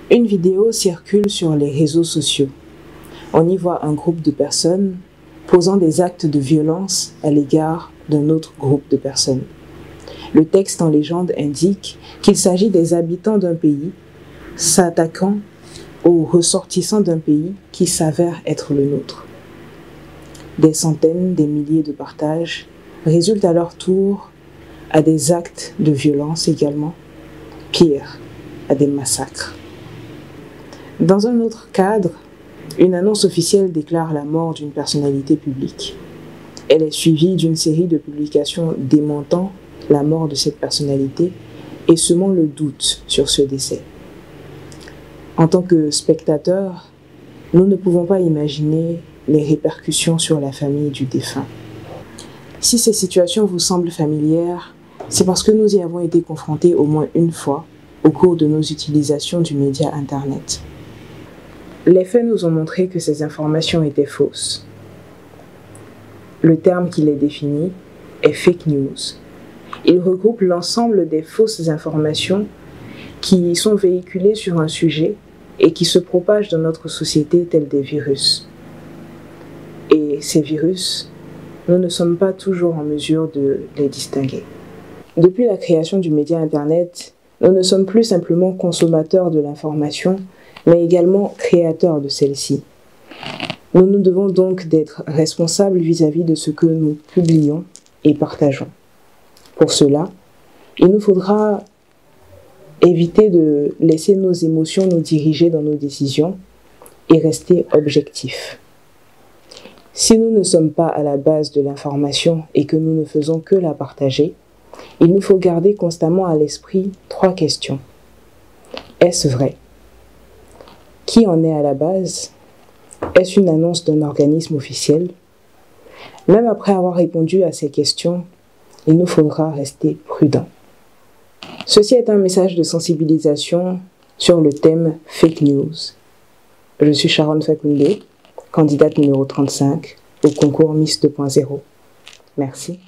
Une vidéo circule sur les réseaux sociaux. On y voit un groupe de personnes posant des actes de violence à l'égard d'un autre groupe de personnes. Le texte en légende indique qu'il s'agit des habitants d'un pays s'attaquant aux ressortissants d'un pays qui s'avère être le nôtre. Des centaines, des milliers de partages résultent à leur tour à des actes de violence également, pire, à des massacres. Dans un autre cadre, une annonce officielle déclare la mort d'une personnalité publique. Elle est suivie d'une série de publications démentant la mort de cette personnalité et semant le doute sur ce décès. En tant que spectateurs, nous ne pouvons pas imaginer les répercussions sur la famille du défunt. Si ces situations vous semblent familières, c'est parce que nous y avons été confrontés au moins une fois au cours de nos utilisations du média Internet. Les faits nous ont montré que ces informations étaient fausses. Le terme qui les définit est fake news. Il regroupe l'ensemble des fausses informations qui sont véhiculées sur un sujet et qui se propagent dans notre société tels des virus. Et ces virus, nous ne sommes pas toujours en mesure de les distinguer. Depuis la création du média Internet, nous ne sommes plus simplement consommateurs de l'information, mais également créateurs de celle-ci. Nous nous devons donc d'être responsables vis-à-vis de ce que nous publions et partageons. Pour cela, il nous faudra éviter de laisser nos émotions nous diriger dans nos décisions et rester objectifs. Si nous ne sommes pas à la base de l'information et que nous ne faisons que la partager, il nous faut garder constamment à l'esprit 3 questions. Est-ce vrai? Qui en est à la base? Est-ce une annonce d'un organisme officiel? Même après avoir répondu à ces questions, il nous faudra rester prudents. Ceci est un message de sensibilisation sur le thème Fake News. Je suis Sharon Fakoundé, candidate numéro 35 au concours Miss 2.0. Merci.